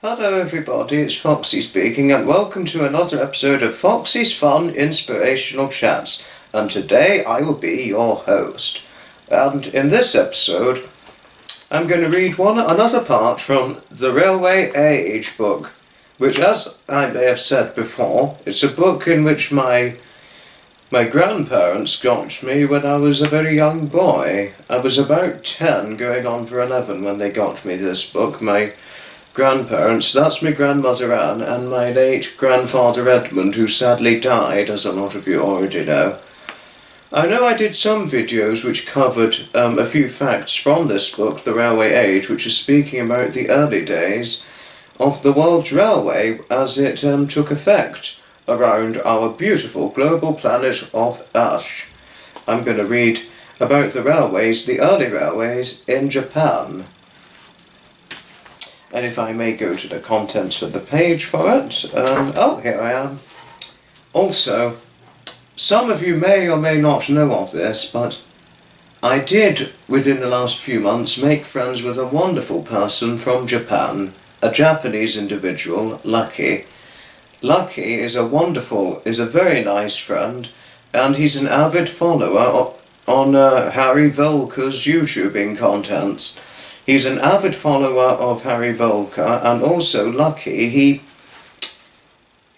Hello everybody, it's Foxy speaking and welcome to another episode of Foxy's Fun Inspirational Chats. And today I will be your host. And in this episode I'm going to read another part from the Railway Age book, which, as I may have said before, it's a book in which my grandparents got me when I was a very young boy. I was about 10 going on for 11 when they got me this book. My grandparents, that's my grandmother Anne and my late grandfather Edmund, who sadly died, as a lot of you already know. I know I did some videos which covered a few facts from this book, The Railway Age, which is speaking about the early days of the world's railway as it took effect around our beautiful global planet of Earth. I'm going to read about the railways, the early railways in Japan. And if I may go to the contents of the page for it, here I am. Also, some of you may or may not know of this, but I did, within the last few months, make friends with a wonderful person from Japan, a Japanese individual, Lucky. Lucky is a very nice friend, and he's an avid follower on Harry Volker's YouTubing contents. He's an avid follower of Harry Volker, and also Lucky.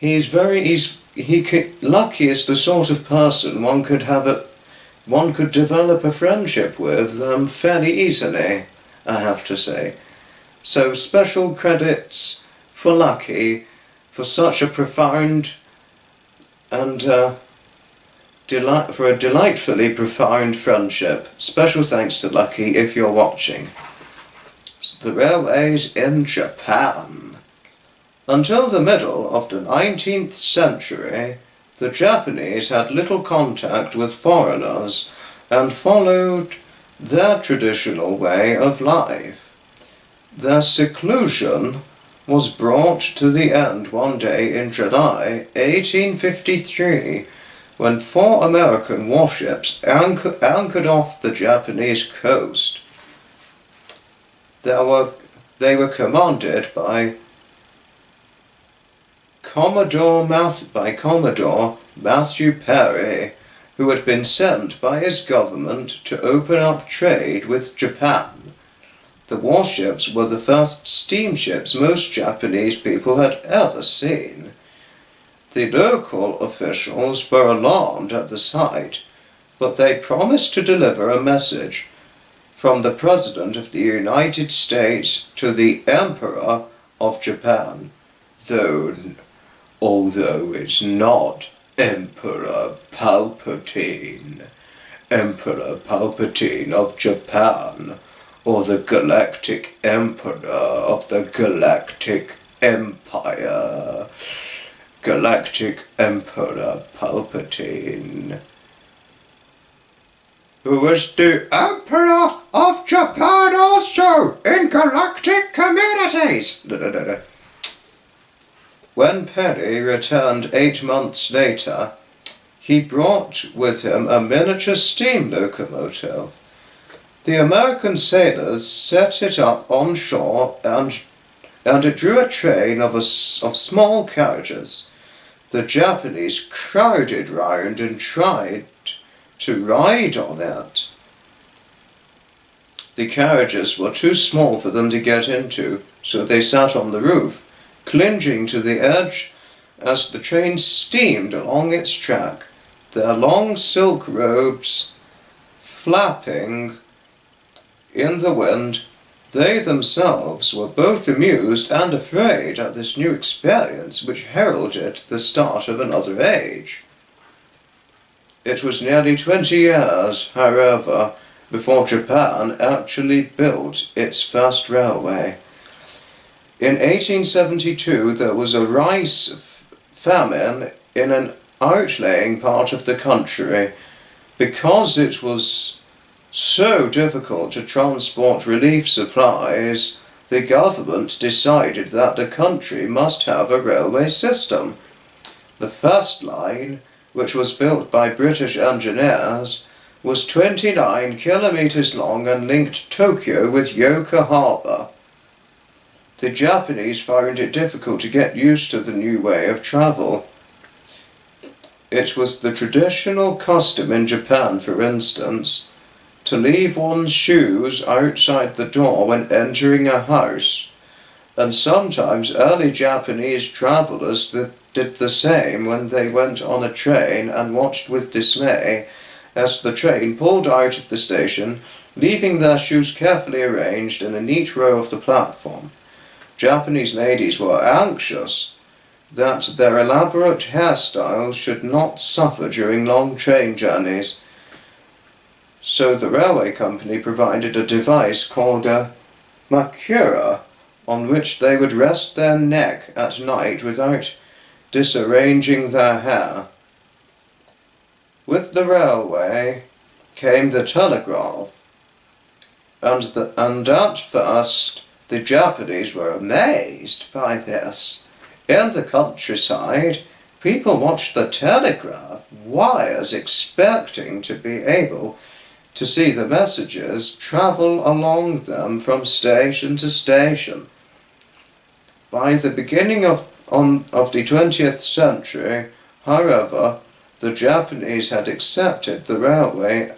Lucky is the sort of person one could develop a friendship with fairly easily, I have to say. So special credits for Lucky for such a profound and for a delightfully profound friendship. Special thanks to Lucky if you're watching. The railways in Japan. Until the middle of the 19th century, the Japanese had little contact with foreigners and followed their traditional way of life. Their seclusion was brought to the end one day in July 1853 when 4 American warships anchored off the Japanese coast. They were commanded by Commodore Matthew Perry, who had been sent by his government to open up trade with Japan. The warships were the first steamships most Japanese people had ever seen. The local officials were alarmed at the sight, but they promised to deliver a message from the President of the United States to the Emperor of Japan, although it's not Emperor Palpatine of Japan, or the Galactic Emperor of the Galactic Empire, Galactic Emperor Palpatine, who was the Emperor of Japan also in galactic communities. When Perry returned 8 months later, he brought with him a miniature steam locomotive. The American sailors set it up on shore and it drew a train of small carriages. The Japanese crowded round and tried to ride on it. The carriages were too small for them to get into, so they sat on the roof, clinging to the edge as the train steamed along its track, their long silk robes flapping in the wind. They themselves were both amused and afraid at this new experience which heralded the start of another age. It was nearly 20 years, however, before Japan actually built its first railway. In 1872 there was a rice famine in an outlying part of the country. Because it was so difficult to transport relief supplies, the government decided that the country must have a railway system. The first line, which was built by British engineers, was 29 kilometers long and linked Tokyo with Yokohama. the Japanese found it difficult to get used to the new way of travel. It was the traditional custom in Japan, for instance, to leave one's shoes outside the door when entering a house, and sometimes early Japanese travellers did the same when they went on a train and watched with dismay as the train pulled out of the station, leaving their shoes carefully arranged in a neat row of the platform. Japanese ladies were anxious that their elaborate hairstyles should not suffer during long train journeys, so the railway company provided a device called a makura, on which they would rest their neck at night without disarranging their hair. With the railway came the telegraph, and at first the Japanese were amazed by this. In the countryside, people watched the telegraph wires expecting to be able to see the messages travel along them from station to station. By the beginning of the 20th century, however, the Japanese had accepted the railway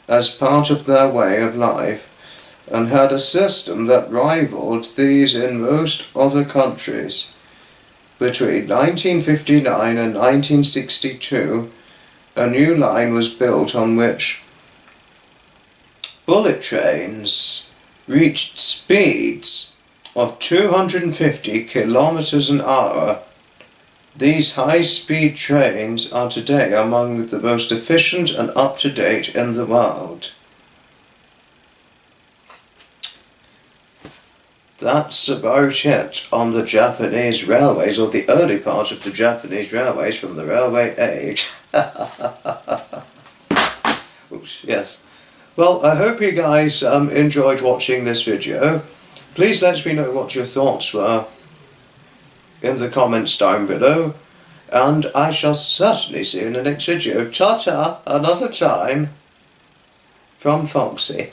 as part of their way of life and had a system that rivaled these in most other countries. Between 1959 and 1962, a new line was built on which bullet trains reached speeds of 250 kilometers an hour. These high-speed trains are today among the most efficient and up-to-date in the world. That's about it on the Japanese railways, or the early part of the Japanese railways from the railway age. Oops, yes. Well, I hope you guys enjoyed watching this video. Please let me know what your thoughts were in the comments down below, and I shall certainly see you in the next video. Ta-ta, another time, from Foxy.